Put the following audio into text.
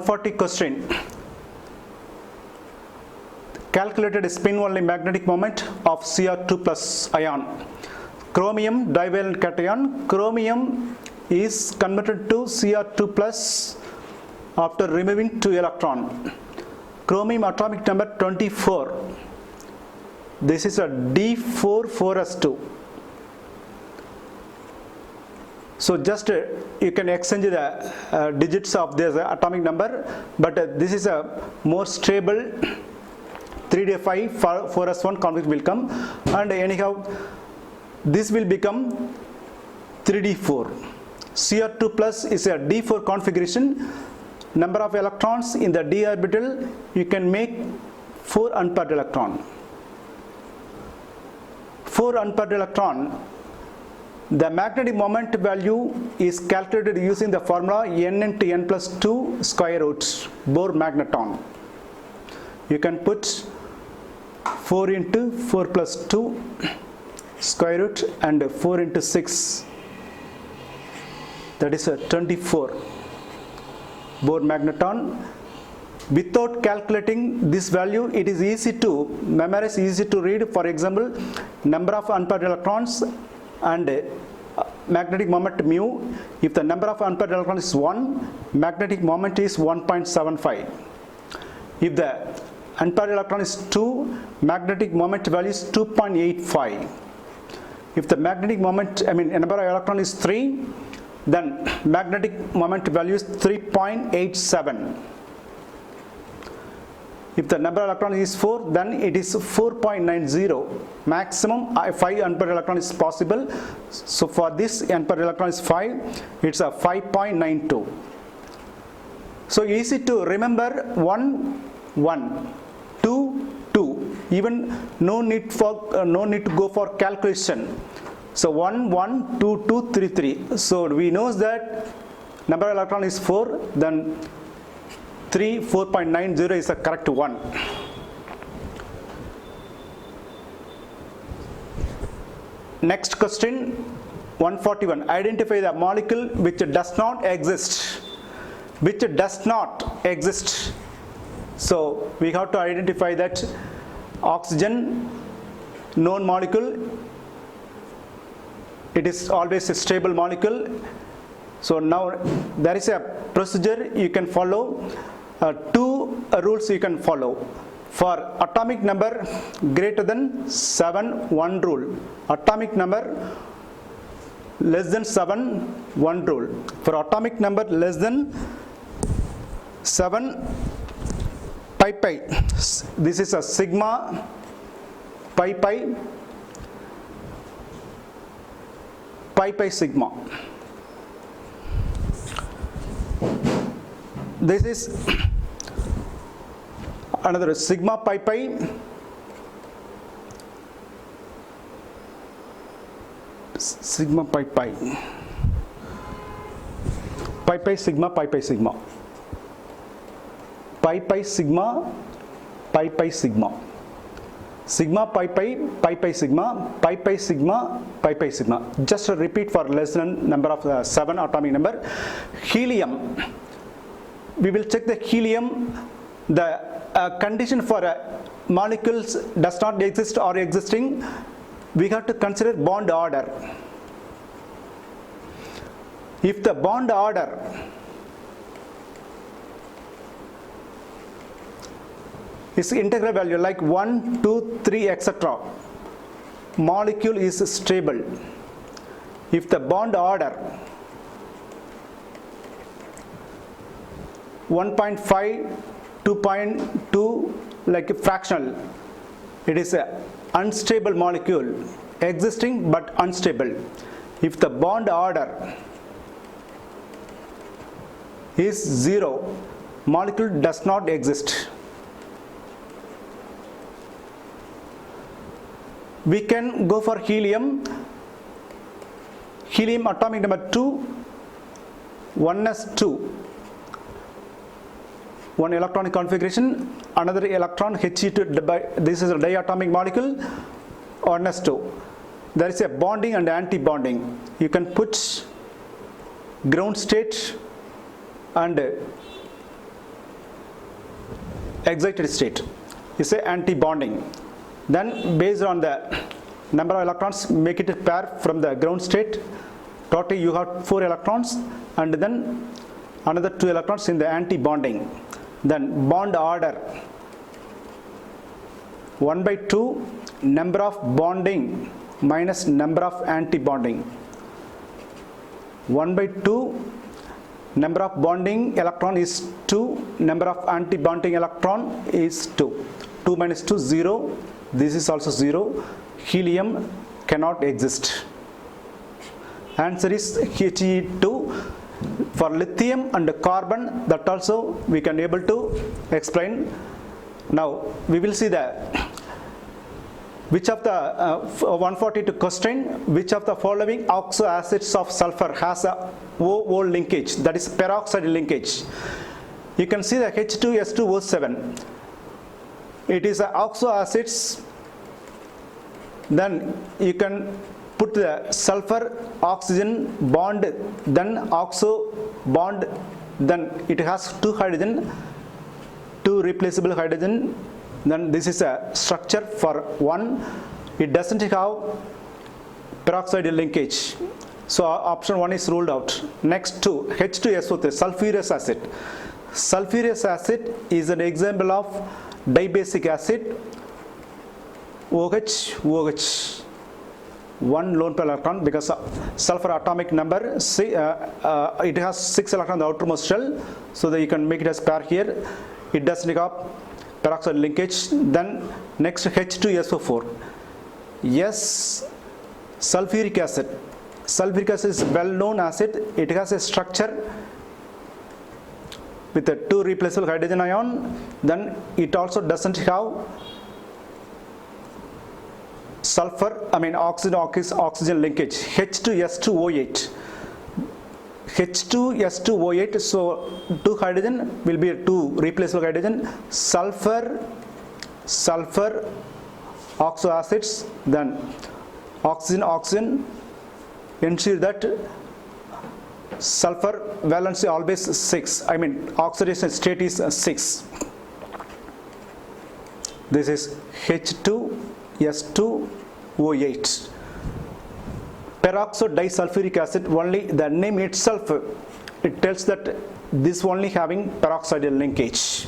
140 question. Calculated spin only magnetic moment of Cr2 plus ion. Chromium divalent cation. Chromium is converted to Cr2 plus after removing 2 electron. Chromium atomic number 24. This is a D4 4s2. So just you can exchange the digits of this atomic number, but this is a more stable 3d5 4s1 conflict will come, and anyhow this will become 3d4. Cr2 plus is a d4 configuration. Number of electrons in the d orbital, you can make 4 unpaired electron. 4 unpaired electron. The magnetic moment value is calculated using the formula n into n plus 2 square roots Bohr magneton. You can put 4 into 4 plus 2 square root and 4 into 6, that is a 24 Bohr magneton. Without calculating this value, it is easy to memorize, easy to read. For example, number of unpaired electrons and magnetic moment mu. If the number of unpaired electrons is 1, magnetic moment is 1.75. If the unpaired electron is 2, magnetic moment value is 2.85. If the magnetic moment, number of electron is 3, then magnetic moment value is 3.87. If the number of electron is 4, then it is 4.90. Maximum 5 unpaired electron is possible. So for this unpaired electron is 5, it's a 5.92. So easy to remember 1, 1, 2, 2. Even no need to go for calculation. So 1, 1, 2, 2, 3, 3. So we know that number of electron is 4, then 4.90 is the correct one. Next question, 141. Identify the molecule which does not exist. Which does not exist. So we have to identify that oxygen, known molecule. It is always a stable molecule. So now there is a procedure you can follow. 2 rules you can follow. For atomic number greater than 7, 1 rule. Atomic number less than 7, 1 rule. For atomic number less than 7, pi pi. This is a sigma, pi pi, pi pi sigma. This is another sigma pi pi, sigma pi pi, pi pi sigma, pi pi sigma, pi pi sigma, pi pi sigma, sigma pi pi, pi pi sigma, pi pi sigma, pi pi sigma. Just repeat for less than number of 7 atomic number. Helium. We will check the helium. The condition for molecules does not exist or existing, we have to consider bond order. If the bond order is integral value like 1, 2, 3, etc., molecule is stable. If the bond order 1.5, 2.2, like a fractional, it is an unstable molecule, existing but unstable. If the bond order is 0, molecule does not exist. We can go for helium. Helium atomic number 2, 1s2. One electronic configuration, another electron He2, this is a diatomic molecule, 1s2. There is a bonding and anti-bonding. You can put ground state and excited state. You say anti-bonding. Then based on the number of electrons, make it a pair from the ground state. Totally you have 4 electrons and then another 2 electrons in the anti-bonding. Then bond order 1/2 number of bonding minus number of anti-bonding. 1/2 number of bonding electron is 2, number of anti-bonding electron is 2. 2 minus 2 0. This is also 0. Helium cannot exist. Answer is He2. For lithium and carbon, that also we can able to explain. Now we will see that which of the 142 question, which of the following oxo acids of sulfur has a O linkage, that is peroxide linkage. You can see the H2S2O7. It is a oxo acids. Then you can put the sulfur oxygen bond, then oxo bond, then it has 2 hydrogen, 2 replaceable hydrogen. Then this is a structure for 1. It doesn't have peroxide linkage. So option 1 is ruled out. Next to H2SO3, sulfurous acid. Sulfurous acid is an example of dibasic acid. OH, OH. 1 lone pair electron, because sulfur atomic number, it has 6 electrons in the outermost shell, so that you can make it as pair here. It doesn't have peroxide linkage. Then next H2SO4. Yes, sulfuric acid. Sulfuric acid is well known acid. It has a structure with a 2 replaceable hydrogen ion. Then it also doesn't have oxygen linkage. H2S2O8. H2S2O8, so 2 hydrogen will be 2 replaceable hydrogen. Sulfur oxo acids, then oxygen. Ensure that sulfur valency always 6, oxidation state is 6. This is H2S2O8. Peroxo disulfuric acid, only the name itself, it tells that this only having peroxide linkage.